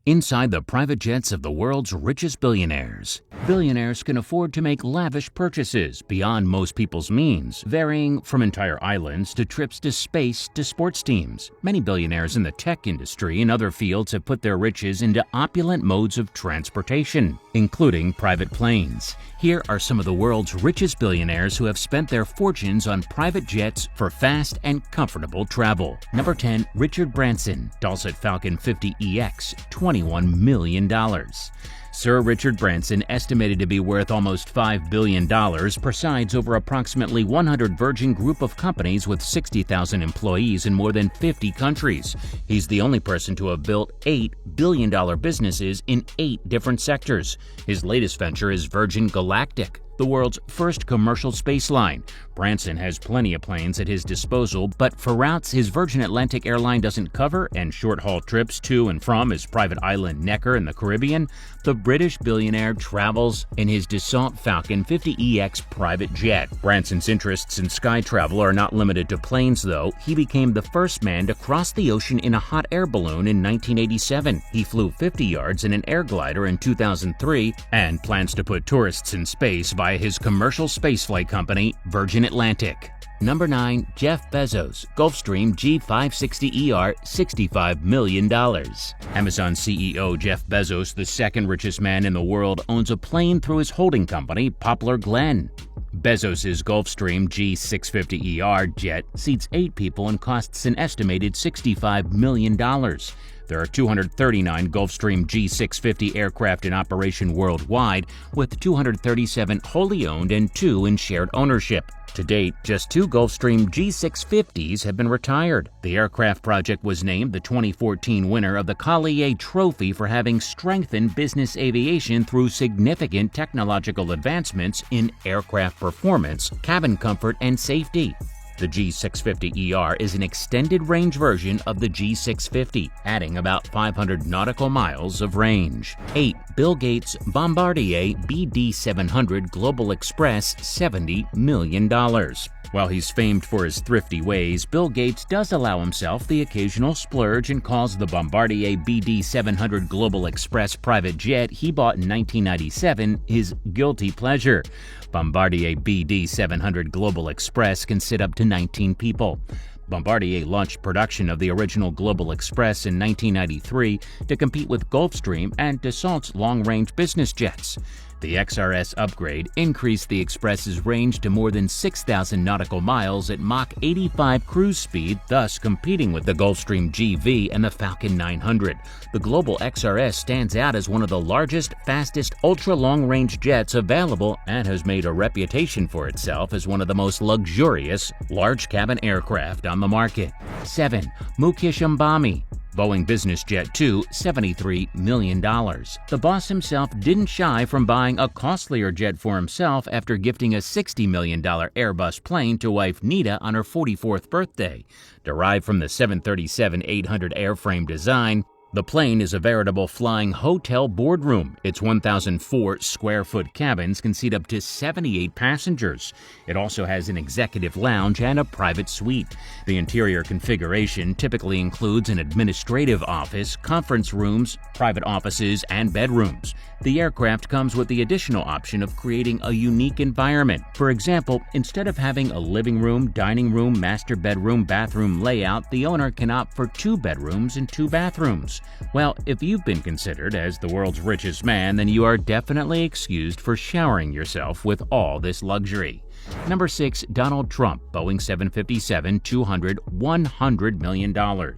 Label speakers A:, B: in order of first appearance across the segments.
A: Inside the private jets of the world's richest billionaires. Billionaires can afford to make lavish purchases beyond most people's means, varying from entire islands to trips to space to sports teams. Many billionaires in the tech industry and other fields have put their riches into opulent modes of transportation, including private planes. Here are some of the world's richest billionaires who have spent their fortunes on private jets for fast and comfortable travel. Number 10. Richard Branson, Dulcet Falcon 50EX, $21 million. Sir Richard Branson, estimated to be worth almost $5 billion, presides over approximately 100 Virgin Group of companies with 60,000 employees in more than 50 countries. He's the only person to have built 8 billion-dollar businesses in 8 different sectors. His latest venture is Virgin Galactic, the world's first commercial space line. Branson has plenty of planes at his disposal, but for routes his Virgin Atlantic airline doesn't cover and short-haul trips to and from his private island Necker in the Caribbean, the British billionaire travels in his Dassault Falcon 50EX private jet. Branson's interests in sky travel are not limited to planes, though. He became the first man to cross the ocean in a hot air balloon in 1987. He flew 50 yards in an air glider in 2003 and plans to put tourists in space via his commercial spaceflight company, Virgin Atlantic. Number 9. Jeff Bezos, Gulfstream G560ER, $65 million. Amazon CEO Jeff Bezos, the second richest man in the world, owns a plane through his holding company, Poplar Glen. Bezos' Gulfstream G650ER jet seats 8 people and costs an estimated $65 million. There are 239 Gulfstream G650 aircraft in operation worldwide, with 237 wholly owned and 2 in shared ownership. To date, just 2 Gulfstream G650s have been retired. The aircraft project was named the 2014 winner of the Collier Trophy for having strengthened business aviation through significant technological advancements in aircraft performance, cabin comfort, and safety. The G650ER is an extended-range version of the G650, adding about 500 nautical miles of range. 8. Bill Gates Bombardier BD700 Global Express, $70 million. While he's famed for his thrifty ways, Bill Gates does allow himself the occasional splurge and calls the Bombardier BD700 Global Express private jet he bought in 1997 his guilty pleasure. Bombardier BD700 Global Express can sit up to 19 people. Bombardier launched production of the original Global Express in 1993 to compete with Gulfstream and Dassault's long-range business jets. The XRS upgrade increased the Express's range to more than 6,000 nautical miles at Mach 85 cruise speed, thus competing with the Gulfstream GV and the Falcon 900. The Global XRS stands out as one of the largest, fastest, ultra-long-range jets available and has made a reputation for itself as one of the most luxurious, large-cabin aircraft on the market. 7. Mukesh Ambani, Boeing Business Jet 2, $73 million. The boss himself didn't shy from buying a costlier jet for himself after gifting a $60 million Airbus plane to wife Nita on her 44th birthday. Derived from the 737-800 airframe design, the plane is a veritable flying hotel boardroom. Its 1,004 square-foot cabins can seat up to 78 passengers. It also has an executive lounge and a private suite. The interior configuration typically includes an administrative office, conference rooms, private offices, and bedrooms. The aircraft comes with the additional option of creating a unique environment. For example, instead of having a living room, dining room, master bedroom, bathroom layout, the owner can opt for 2 bedrooms and 2 bathrooms. Well, if you've been considered as the world's richest man, then you are definitely excused for showering yourself with all this luxury. Number 6. Donald Trump, Boeing 757-200, $100 million.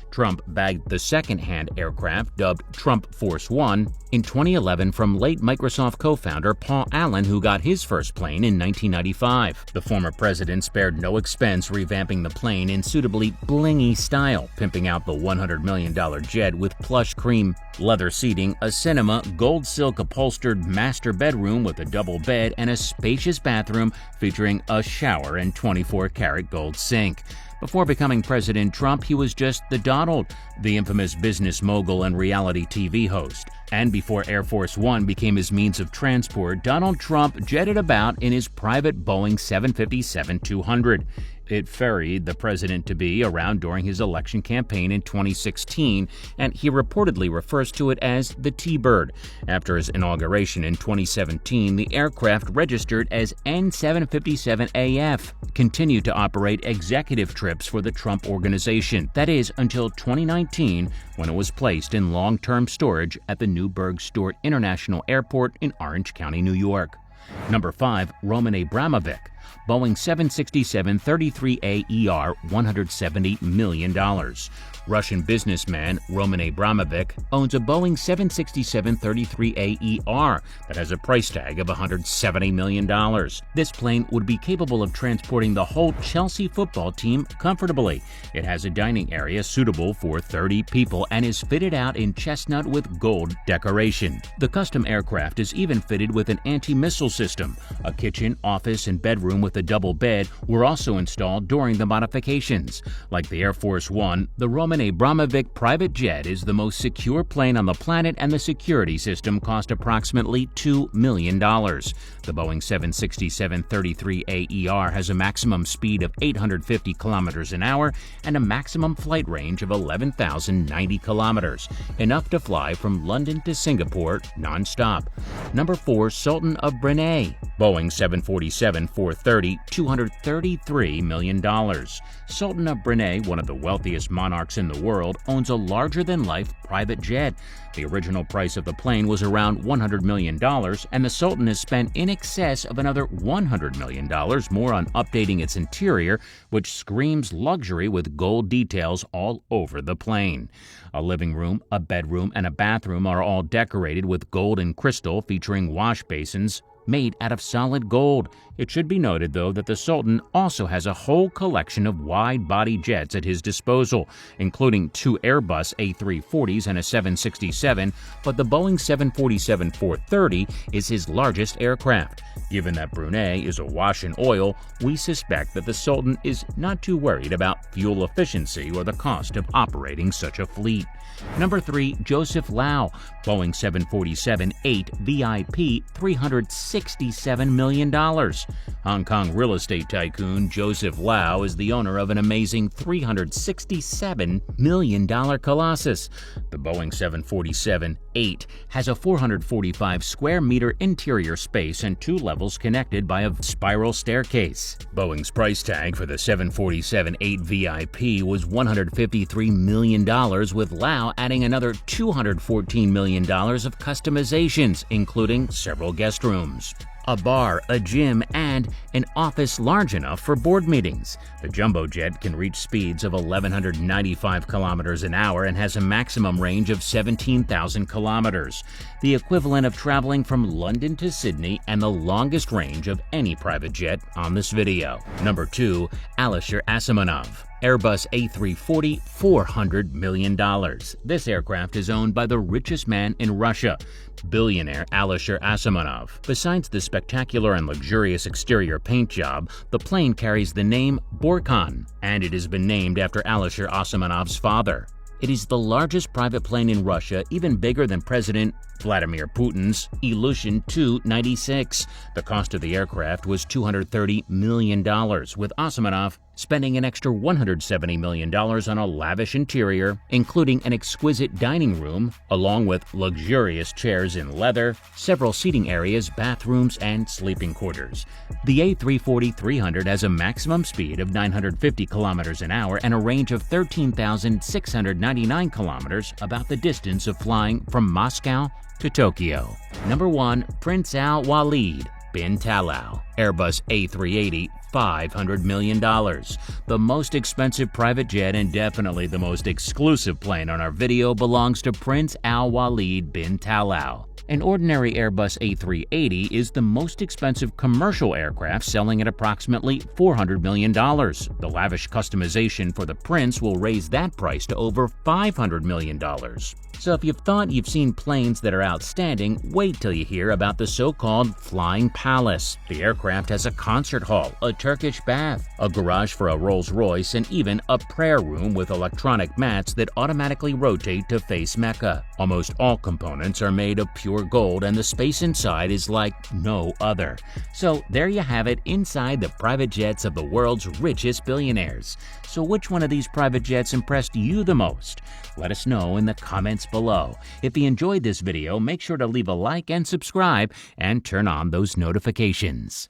A: Trump bagged the second-hand aircraft, dubbed Trump Force One, in 2011 from late Microsoft co-founder Paul Allen, who got his first plane in 1995. The former president spared no expense revamping the plane in suitably blingy style, pimping out the $100 million jet with plush cream leather seating, a cinema, gold silk upholstered master bedroom with a double bed, and a spacious bathroom featuring a shower and 24-karat gold sink. Before becoming President Trump, he was just the Donald, the infamous business mogul and reality TV host. And before Air Force One became his means of transport, Donald Trump jetted about in his private Boeing 757-200. It ferried the president-to-be around during his election campaign in 2016, and he reportedly refers to it as the T-Bird. After his inauguration in 2017, the aircraft registered as N757AF continued to operate executive trips for the Trump Organization. That is, until 2019, when it was placed in long-term storage at the Newburgh-Stewart International Airport in Orange County, New York. Number 5. Roman Abramovich. Boeing 767-33A $170 million. Russian businessman Roman Abramovich owns a Boeing 767-33A that has a price tag of $170 million. This plane would be capable of transporting the whole Chelsea football team comfortably. It has a dining area suitable for 30 people and is fitted out in chestnut with gold decoration. The custom aircraft is even fitted with an anti-missile system. A kitchen, office, and bedroom with a double bed were also installed during the modifications. Like the Air Force One, the Roman Abramovich private jet is the most secure plane on the planet, and the security system cost approximately $2 million. The Boeing 767-33A has a maximum speed of 850 kilometers an hour and a maximum flight range of 11,090 kilometers, enough to fly from London to Singapore non-stop. Number 4. Sultan of Brunei. Boeing 747-430 $233 million. Sultan of Brunei, one of the wealthiest monarchs in the world, owns a larger-than-life private jet. The original price of the plane was around $100 million, and the Sultan has spent in excess of another $100 million more on updating its interior, which screams luxury with gold details all over the plane. A living room, a bedroom, and a bathroom are all decorated with gold and crystal, featuring wash basins made out of solid gold. It should be noted, though, that the Sultan also has a whole collection of wide-body jets at his disposal, including 2 Airbus A340s and a 767, but the Boeing 747-430 is his largest aircraft. Given that Brunei is awash in oil, we suspect that the Sultan is not too worried about fuel efficiency or the cost of operating such a fleet. Number 3. Joseph Lau. Boeing 747-8 VIP $367 million. Hong Kong real estate tycoon Joseph Lau is the owner of an amazing $367 million colossus. The Boeing 747-8 has a 445 square meter interior space and 2 levels connected by a spiral staircase. Boeing's price tag for the 747-8 VIP was $153 million, with Lau adding another $214 million of customizations, including several guest rooms, a bar, a gym, and an office large enough for board meetings. The jumbo jet can reach speeds of 1,195 kilometers an hour and has a maximum range of 17,000 kilometers, the equivalent of traveling from London to Sydney and the longest range of any private jet on this video. Number 2. Alisher Asimonov. Airbus A340 $400 million. This aircraft is owned by the richest man in Russia, billionaire Alisher Asimonov. Besides the spectacular and luxurious exterior paint job, the plane carries the name Borkan, and it has been named after Alisher Asimonov's father. It is the largest private plane in Russia, even bigger than President Vladimir Putin's Ilyushin Tu-96. The cost of the aircraft was $230 million, with Asimonov spending an extra $170 million on a lavish interior, including an exquisite dining room, along with luxurious chairs in leather, several seating areas, bathrooms, and sleeping quarters. The A340-300 has a maximum speed of 950 kilometers an hour and a range of 13,699 kilometers, about the distance of flying from Moscow to Tokyo. Number 1. Prince Al Walid bin Talal. Airbus A380 $500 million. The most expensive private jet and definitely the most exclusive plane on our video belongs to Prince Al Walid bin Talal. An ordinary Airbus A380 is the most expensive commercial aircraft, selling at approximately $400 million. The lavish customization for the Prince will raise that price to over $500 million. So if you've thought you've seen planes that are outstanding, wait till you hear about the so-called Flying Palace. The aircraft has a concert hall, a Turkish bath, a garage for a Rolls-Royce, and even a prayer room with electronic mats that automatically rotate to face Mecca. Almost all components are made of pure gold, and the space inside is like no other. So there you have it, inside the private jets of the world's richest billionaires. So which one of these private jets impressed you the most? Let us know in the comments below. If you enjoyed this video, make sure to leave a like and subscribe and turn on those notifications.